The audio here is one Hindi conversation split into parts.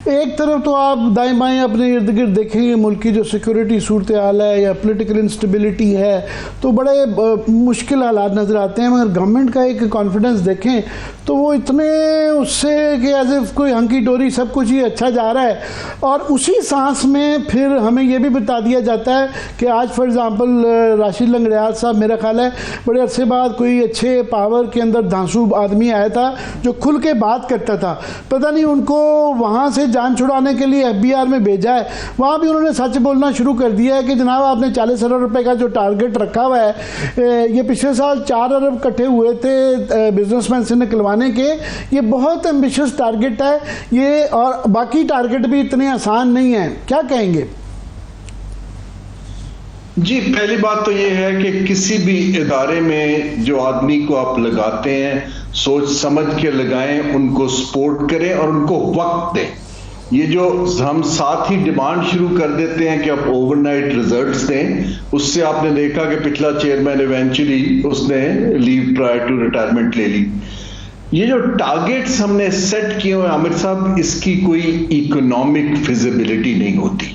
एक तरफ तो आप दाएं बाएं अपने इर्द गिर्द देखेंगे मुल्क की जो सिक्योरिटी सूरत हाल है या पॉलिटिकल इंस्टेबिलिटी है तो बड़े मुश्किल हालात नज़र आते हैं, मगर गवर्नमेंट का एक कॉन्फिडेंस देखें तो वो इतने उससे कि एज इफ कोई हंकी डोरी सब कुछ ही अच्छा जा रहा है। और उसी सांस में फिर हमें ये भी बता दिया जाता है कि आज फॉर एग्ज़ाम्पल राशिद लंगड़ियाल साहब, मेरा ख्याल है बड़े अरसे बाद कोई अच्छे पावर के अंदर धांसू आदमी आया था जो खुल के बात करता था, पता नहीं उनको वहाँ से जान छुड़ाने के लिए FBI में भेजा है, वहाँ भी उन्होंने सच बोलना शुरू कर दिया है कि जनाब आपने 40 अरब रुपए का जो टारगेट रखा हुआ है, ये पिछले साल 4 अरब इकट्ठे हुए थे बिजनेसमैन से निकलवाने के, ये बहुत एम्बिशियस टारगेट है ये, और बाकी टारगेट भी इतने आसान नहीं है। क्या कहेंगे? जी, पहली बात तो ये है कि किसी भी इदारे में जो आदमी को आप लगाते हैं सोच समझ के लगाएं, उनको सपोर्ट करें और उनको वक्त दें। ये जो हम साथ ही डिमांड शुरू कर देते हैं कि आप ओवरनाइट रिजल्ट्स दें, उससे आपने देखा कि पिछला चेयरमैन इवेंचुअली उसने लीव प्रायर टू रिटायरमेंट ले ली। ये जो टारगेट्स हमने सेट किए हुए आमिर साहब, इसकी कोई इकोनॉमिक फिजिबिलिटी नहीं होती।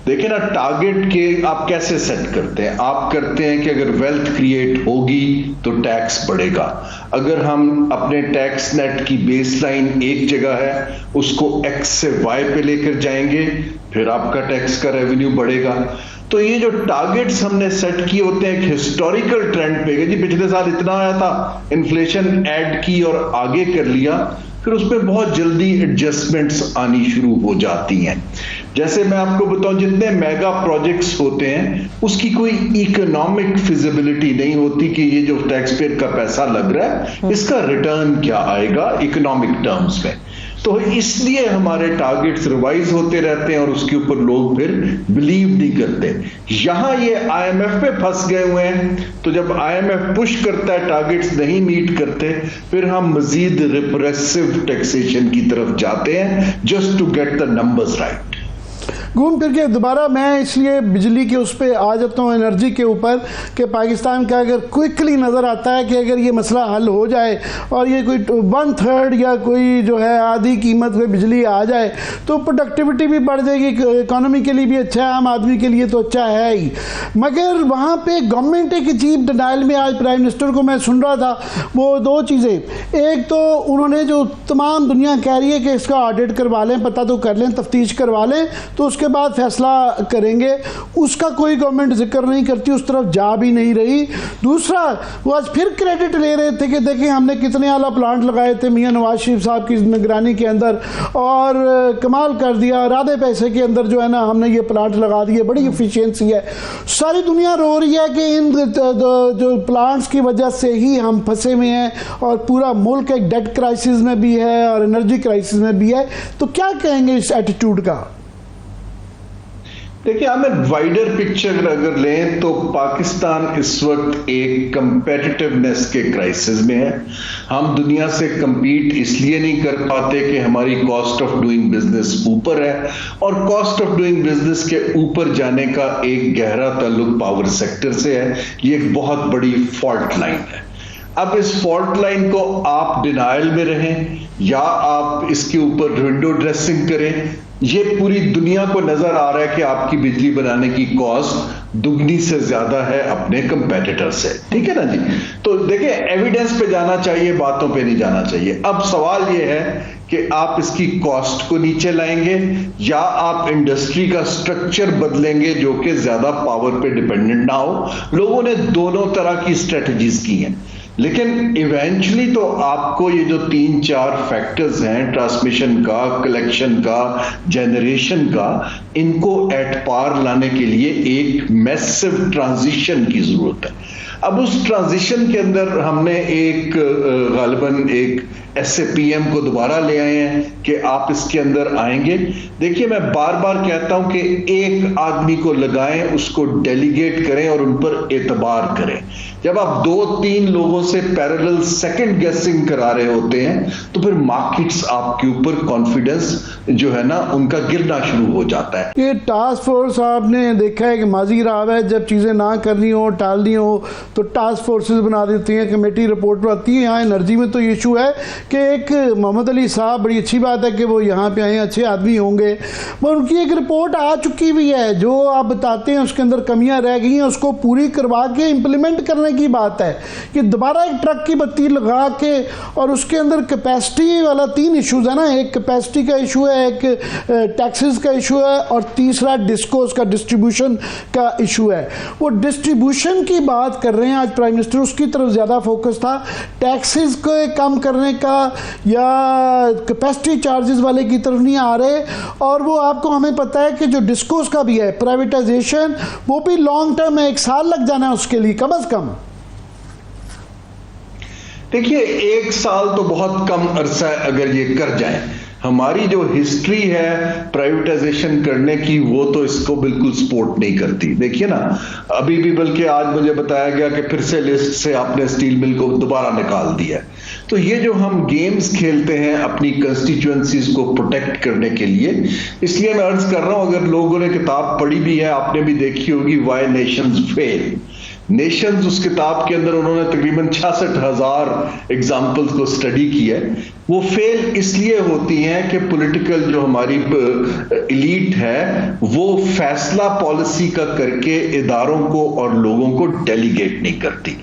देखिए ना, टारगेट के आप कैसे सेट करते हैं? आप करते हैं कि अगर वेल्थ क्रिएट होगी तो टैक्स बढ़ेगा। अगर हम अपने टैक्स नेट की बेसलाइन एक जगह है, उसको X से Y पे लेकर जाएंगे, फिर आपका टैक्स का रेवेन्यू बढ़ेगा। तो ये जो टारगेट्स हमने सेट किए होते हैं एक हिस्टोरिकल ट्रेंड पे, जी पिछले साल इतना आया था, इन्फ्लेशन ऐड की और आगे कर लिया, फिर उसमें बहुत जल्दी एडजस्टमेंट्स आनी शुरू हो जाती हैं। जैसे मैं आपको बताऊं, जितने मेगा प्रोजेक्ट्स होते हैं उसकी कोई इकोनॉमिक फिजिबिलिटी नहीं होती कि ये जो टैक्स पेयर का पैसा लग रहा है इसका रिटर्न क्या आएगा इकोनॉमिक टर्म्स में। तो इसलिए हमारे टारगेट्स रिवाइज होते रहते हैं और उसके ऊपर लोग फिर बिलीव नहीं करते। यहां ये IMF पे फंस गए हुए हैं, तो जब IMF पुश करता है टारगेट्स नहीं मीट करते, फिर हम मजीद रिप्रेसिव टैक्सेशन की तरफ जाते हैं just to get the numbers right. घूम फिर के दोबारा मैं इसलिए बिजली के उस पर आ जाता हूँ, एनर्जी के ऊपर, कि पाकिस्तान का अगर क्विकली नज़र आता है कि अगर ये मसला हल हो जाए और ये कोई 1/3 या कोई जो है आधी कीमत पे बिजली आ जाए तो प्रोडक्टिविटी भी बढ़ जाएगी, इकोनॉमी के लिए भी अच्छा है, आम आदमी के लिए तो अच्छा है ही। मगर वहाँ पे गवर्नमेंट एक अजीब डिनाइल में, आज प्राइम मिनिस्टर को मैं सुन रहा था, वो दो चीज़ें, एक तो उन्होंने जो तमाम दुनिया कह रही है कि इसका ऑडिट करवा लें, पता तो कर लें, तफ्तीश करवा लें, तो उसके बाद फैसला करेंगे, उसका कोई गवर्नमेंट जिक्र नहीं करती, उस तरफ जा भी नहीं रही। दूसरा, वो आज फिर क्रेडिट ले रहे थे कि देखिए हमने कितने आला प्लांट लगाए थे मियां नवाज शरीफ साहब की निगरानी के अंदर और कमाल कर दिया, आधे पैसे के अंदर जो है ना हमने ये प्लांट लगा दिए, बड़ी एफिशिएंसी है। सारी दुनिया रो रही है कि इन जो प्लांट्स की वजह से ही हम फंसे हुए हैं और पूरा मुल्क एक डेट क्राइसिस में भी है और एनर्जी क्राइसिस में भी है। तो क्या कहेंगे इस एटीट्यूड का? देखिए, हमें वाइडर पिक्चर अगर लें तो पाकिस्तान इस वक्त एक कंपेटिटिवनेस के क्राइसिस में है। हम दुनिया से compete इसलिए नहीं कर पाते कि हमारी कॉस्ट ऑफ डूइंग बिजनेस ऊपर है, और कॉस्ट ऑफ डूइंग बिजनेस के ऊपर जाने का एक गहरा ताल्लुक पावर सेक्टर से है। ये एक बहुत बड़ी फॉल्ट लाइन है। अब इस फॉल्ट लाइन को आप डिनाइल में रहें या आप इसके ऊपर विंडो ड्रेसिंग करें, ये पूरी दुनिया को नजर आ रहा है कि आपकी बिजली बनाने की कॉस्ट दुगनी से ज्यादा है अपने कंपेटिटर से। ठीक है ना जी? तो देखिए, एविडेंस पे जाना चाहिए, बातों पे नहीं जाना चाहिए। अब सवाल ये है कि आप इसकी कॉस्ट को नीचे लाएंगे या आप इंडस्ट्री का स्ट्रक्चर बदलेंगे जो कि ज्यादा पावर पे डिपेंडेंट ना हो। लोगों ने दोनों तरह की स्ट्रेटजीज की हैं, लेकिन इवेंचुअली तो आपको ये जो 3-4 फैक्टर्स हैं, ट्रांसमिशन का, कलेक्शन का, जनरेशन का, इनको एट पार लाने के लिए एक मैसिव ट्रांजिशन की जरूरत है। अब उस ट्रांजिशन के अंदर हमने एक गालिबन एक SAPM को दोबारा ले आए हैं कि आप इसके अंदर आएंगे। देखिए, मैं बार बार कहता हूं कि एक आदमी को लगाएं, उसको डेलीगेट करें और उन पर एतबार करें। जब आप 2-3 लोगों से पैरेलल सेकंड गेसिंग करा रहे होते हैं तो फिर मार्केट्स आपके ऊपर कॉन्फिडेंस जो है ना उनका गिरना शुरू हो जाता है। ये टास्क फोर्स आपने देखा है कि माजी रहा है, जब चीज़ें ना करनी हो टालनी हो तो टास्क फोर्सेस बना देती हैं, कमेटी रिपोर्ट पर आती है। यहाँ एनर्जी में तो ये इशू है कि एक मोहम्मद अली साहब, बड़ी अच्छी बात है कि वो यहाँ पे आए, अच्छे आदमी होंगे, पर उनकी एक रिपोर्ट आ चुकी भी है, जो आप बताते हैं उसके अंदर कमियां रह गई हैं, उसको पूरी करवा के इम्प्लीमेंट करने की बात है कि दोबारा एक ट्रक की बत्ती लगा के, और उसके अंदर कैपेसिटी वाला 3 इशूज़ है ना, एक कैपेसिटी का इशू है, एक टैक्सेस का इशू है, और तीसरा डिस्कोस का, डिस्ट्रीब्यूशन का इशू है। वो डिस्ट्रीब्यूशन की बात कर रहे हैं आज प्राइम मिनिस्टर, उसकी तरफ ज़्यादा फोकस था, टैक्सेस को कम करने का या कैपेसिटी चार्जेस वाले की तरफ नहीं आ रहे। और वो आपको, हमें पता है कि जो डिस्कोस का भी है प्राइवेटाइजेशन, वो भी लॉन्ग टर्म है, 1 साल लग जाना है उसके लिए कम से कम। देखिए 1 साल तो बहुत कम अरसा है अगर ये कर जाए। हमारी जो हिस्ट्री है प्राइवेटाइजेशन करने की वो तो इसको बिल्कुल सपोर्ट नहीं करती। देखिए ना, अभी भी बल्कि आज मुझे बताया गया कि फिर से लिस्ट से आपने स्टील मिल को दोबारा निकाल दिया। तो ये जो हम गेम्स खेलते हैं अपनी कंस्टिट्यूएंसीज को प्रोटेक्ट करने के लिए, इसलिए मैं अर्ज कर रहा हूं, अगर लोगों ने किताब पढ़ी भी है, आपने भी देखी होगी, व्हाई नेशंस फेल। नेशंस, उस किताब के अंदर उन्होंने तकरीबन 66,000 एग्जाम्पल्स को स्टडी किया है। वो फेल इसलिए होती हैं कि पॉलिटिकल जो हमारी एलीट है वो फैसला पॉलिसी का करके इदारों को और लोगों को डेलीगेट नहीं करती।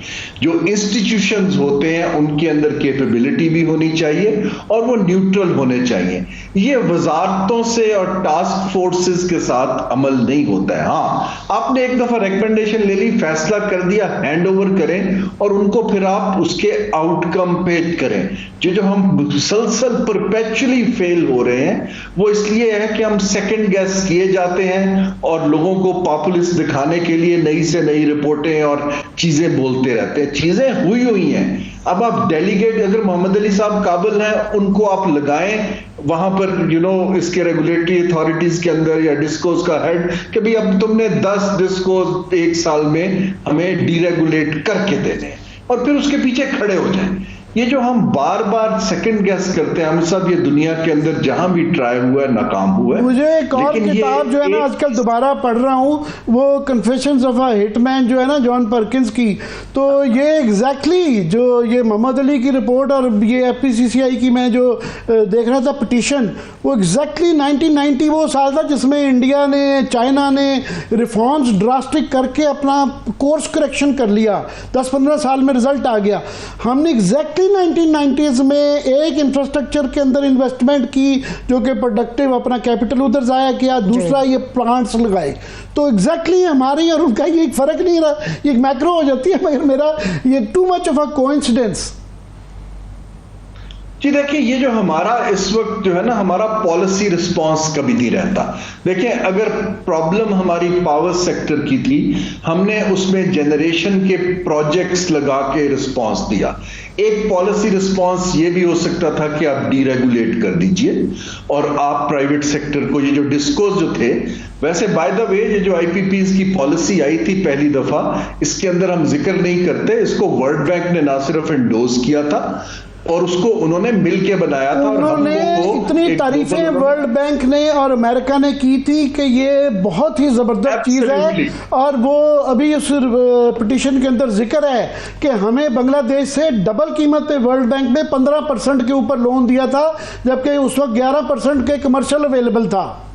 जो इंस्टीट्यूशंस होते हैं उनके अंदर कैपेबिलिटी भी होनी चाहिए और वो न्यूट्रल होने चाहिए। ये वजारतों से और टास्क फोर्सेस के साथ अमल नहीं होता है। हाँ, आपने एक दफा रिकमेंडेशन ले ली, फैसला कर दिया, हैंड ओवर करें और उनको फिर आप उसके आउटकम पे करें। जो हम मुसलसल परपेचुअली फेल हो रहे हैं वो इसलिए है कि हम सेकंड गेस किए जाते हैं और लोगों को पॉपुलिस्ट दिखाने के लिए नई से नई रिपोर्टें और चीजें बोलते रहते हैं। चीजें हुई हैं। अब आप डेलीगेट, अगर मोहम्मद अली साहब काबिल हैं, उनको आप लगाएं वहां पर इसके रेगुलेटरी अथॉरिटीज के अंदर या डिस्कोस का हेड कि भाई अब तुमने 10 डिस्कोस 1 साल में हमें डीरेगुलेट करके देने, और फिर उसके पीछे खड़े हो जाएं। ये जो हम बार बार सेकंड गेस करते हैं, हम सब ये दुनिया के अंदर जहां भी ट्राई हुआ है नाकाम हुआ है। मुझे एक और किताब जो है ना आजकल दोबारा पढ़ रहा हूँ, वो कन्फेशंस ऑफ अ हिटमैन जो है ना जॉन पर्किंस की, तो ये एग्जैक्टली जो ये मोहम्मद अली की रिपोर्ट और ये FPCCI की मैं जो देख रहा था पिटीशन, वो एग्जैक्टली 1990 वो साल था जिसमें इंडिया ने, चाइना ने रिफॉर्म्स ड्रास्टिक करके अपना कोर्स करेक्शन कर लिया। 10-15 साल में रिजल्ट आ गया। हमने एग्जैक्टली 1990s में एक इंफ्रास्ट्रक्चर के अंदर इन्वेस्टमेंट की जो कि प्रोडक्टिव अपना कैपिटल उधर जाया किया, दूसरा ये प्लांट्स लगाए। तो एग्जैक्टली हमारे और उनका ये एक फर्क नहीं रहा, ये मैक्रो हो जाती है, मगर मेरा ये too much of a coincidence. जी देखिए, ये जो हमारा इस वक्त जो है ना हमारा पॉलिसी रिस्पांस कभी नहीं रहता। देखिए, अगर प्रॉब्लम हमारी पावर सेक्टर की थी, हमने उसमें जनरेशन के प्रोजेक्ट्स लगा के रिस्पांस दिया। एक पॉलिसी रिस्पांस ये भी हो सकता था कि आप डीरेगुलेट कर दीजिए और आप प्राइवेट सेक्टर को, ये जो डिस्कोस जो थे, वैसे बाय द वे ये जो IPPs की पॉलिसी आई थी पहली दफा, इसके अंदर हम जिक्र नहीं करते, इसको वर्ल्ड बैंक ने ना सिर्फ एंडोर्स किया था और उसको उन्होंने मिलके बनाया था। उन्होंने इतनी तारीफें वर्ल्ड बैंक ने और अमेरिका ने की थी कि ये बहुत ही जबरदस्त चीज है, और वो अभी उस पिटीशन के अंदर जिक्र है कि हमें बांग्लादेश से डबल कीमत पे वर्ल्ड बैंक ने 15% के ऊपर लोन दिया था, जबकि उस वक्त 11% के कमर्शियल अवेलेबल था।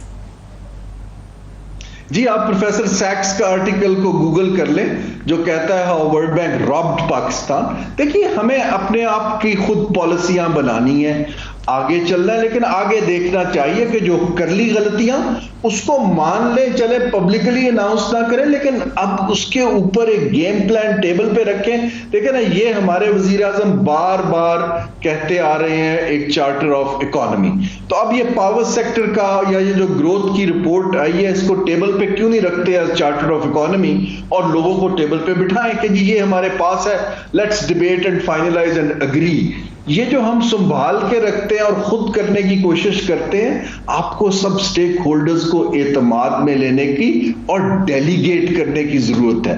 जी, आप प्रोफेसर सैक्स का आर्टिकल को गूगल कर लें जो कहता है how world bank robbed Pakistan. देखिए, हमें अपने आप की खुद पॉलिसियां बनानी है, आगे चलना है, लेकिन आगे देखना चाहिए कि जो कर ली गलतियां उसको मान ले, चले पब्लिकली अनाउंस ना करें, लेकिन अब उसके ऊपर एक गेम प्लान टेबल पे रखें। देखिए ना, ये हमारे वजीर आजम बार बार कहते आ रहे हैं एक चार्टर ऑफ इकोनॉमी, तो अब ये पावर सेक्टर का या ये जो ग्रोथ की रिपोर्ट आई है, इसको टेबल पे क्यों नहीं रखते एज चार्टर ऑफ इकोनॉमी और लोगों को टेबल पे बिठाएं कि जी ये हमारे पास है, let's debate and finalise and agree. ये जो हम संभाल के रखते हैं और खुद करने की कोशिश करते हैं, आपको सब स्टेक होल्डर्स को एतमाद में लेने की और डेलीगेट करने की जरूरत है।